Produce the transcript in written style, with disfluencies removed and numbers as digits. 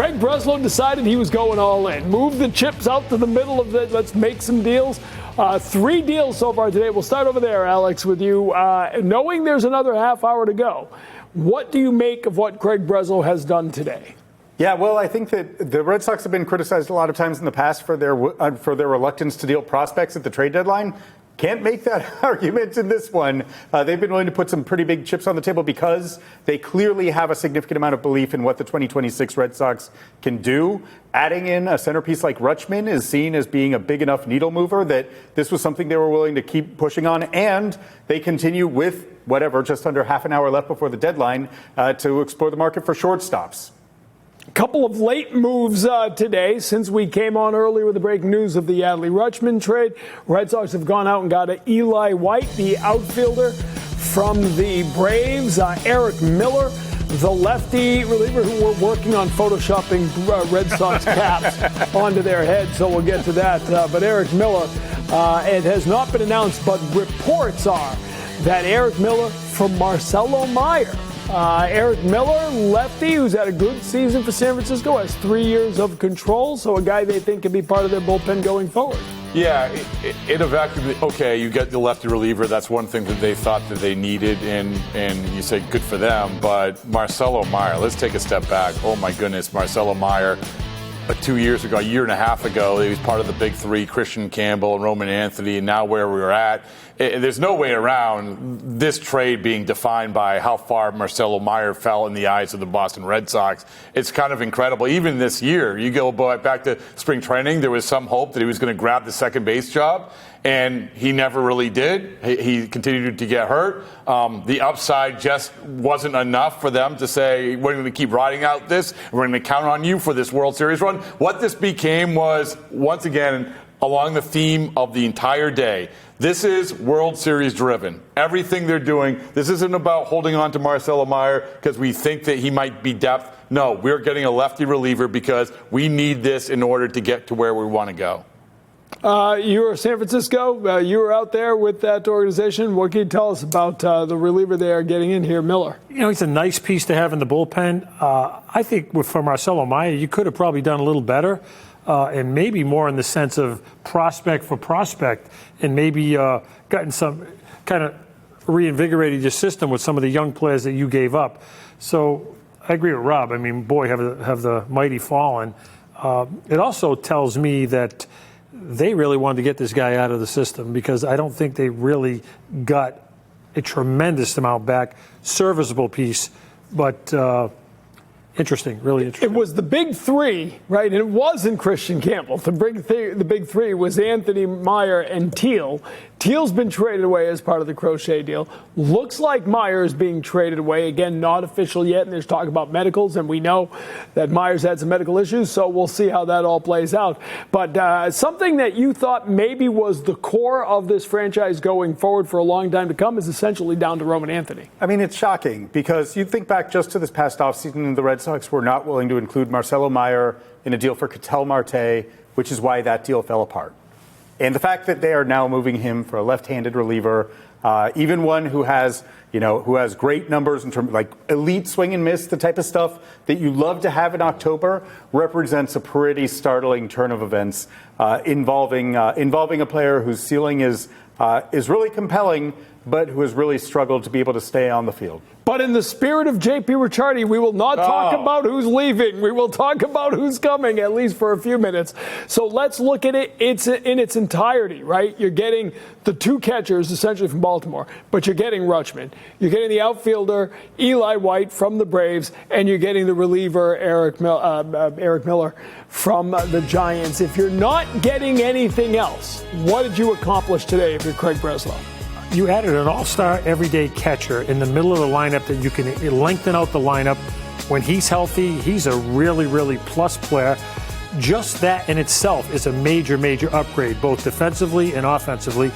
Craig Breslow decided he was going all in. Move the chips out to the middle of the, let's make some deals. 3 deals so far today. We'll start over there, Alex, with you. Knowing there's another half hour to go, what do you make of what Craig Breslow has done today? Yeah, well, I think that the Red Sox have been criticized a lot of times in the past for their reluctance to deal prospects at the trade deadline. Can't make that argument in this one. They've been willing to put some pretty big chips on the table because they clearly have a significant amount of belief in what the 2026 Red Sox can do. Adding in a centerpiece like Rutschman is seen as being a big enough needle mover that this was something they were willing to keep pushing on. And they continue with just under half an hour left before the deadline to explore the market for shortstops. A couple of late moves today since we came on earlier with the breaking news of the Adley Rutschman trade. Red Sox have gone out and got Eli White, the outfielder from the Braves. Erik Miller, the lefty reliever who were working on photoshopping Red Sox caps onto their heads, so we'll get to that. But Erik Miller, it has not been announced, but reports are that Erik Miller from Marcelo Mayer. Erik Miller, lefty, who's had a good season for San Francisco, has 3 years of control, so a guy they think can be part of their bullpen going forward. Yeah, in a vacuum, okay, you get the lefty reliever. That's one thing that they thought that they needed, and you say good for them. But Marcelo Mayer, let's take a step back. Oh, my goodness, Marcelo Mayer. 2 years ago, a year and a half ago, he was part of the big three, Christian Campbell and Roman Anthony, and now where we're at. There's no way around this trade being defined by how far Marcelo Mayer fell in the eyes of the Boston Red Sox. It's kind of incredible. Even this year, you go back to spring training, there was some hope that he was going to grab the second base job, and he never really did. He continued to get hurt. The upside just wasn't enough for them to say, we're going to keep riding out this. We're going to count on you for this World Series run. What this became was, once again, along the theme of the entire day, this is World Series driven. Everything they're doing, this isn't about holding on to Marcelo Mayer because we think that he might be depth. No, we're getting a lefty reliever because we need this in order to get to where we want to go. You were San Francisco. You were out there with that organization. What can you tell us about the reliever they are getting in here, Miller? You know, he's a nice piece to have in the bullpen. I think for Marcelo Mayer, you could have probably done a little better. And maybe more in the sense of prospect for prospect, and maybe gotten some kind of reinvigorated your system with some of the young players that you gave up. So I agree with Rob. I mean, boy, have the mighty fallen. It also tells me that they really wanted to get this guy out of the system because I don't think they really got a tremendous amount back. Serviceable piece, but interesting, really interesting. It was the big three, right? And it wasn't Christian Campbell. The big three was Anthony, Mayer, and Teal. Teal's been traded away as part of the Crochet deal. Looks like Mayer is being traded away. Again, not official yet, and there's talk about medicals, and we know that Meyer's had some medical issues, so we'll see how that all plays out. But something that you thought maybe was the core of this franchise going forward for a long time to come is essentially down to Roman Anthony. I mean, it's shocking because you think back just to this past offseason, the Red Sox were not willing to include Marcelo Mayer in a deal for Ketel Marte, which is why that deal fell apart. And the fact that they are now moving him for a left-handed reliever, even one who has great numbers in terms of like elite swing and miss, the type of stuff that you love to have in October, represents a pretty startling turn of events involving a player whose ceiling is really compelling, but who has really struggled to be able to stay on the field. But in the spirit of J.P. Ricciardi, we will not talk about who's leaving. We will talk about who's coming, at least for a few minutes. So let's look at it in its entirety, right? You're getting the two catchers, essentially, from Baltimore, but you're getting Rutschman. You're getting the outfielder, Eli White, from the Braves, and you're getting the reliever, Erik Miller, from the Giants. If you're not getting anything else, what did you accomplish today if you're Craig Breslow? You added an all-star everyday catcher in the middle of the lineup that you can lengthen out the lineup. When he's healthy, he's a really, really plus player. Just that in itself is a major, major upgrade, both defensively and offensively.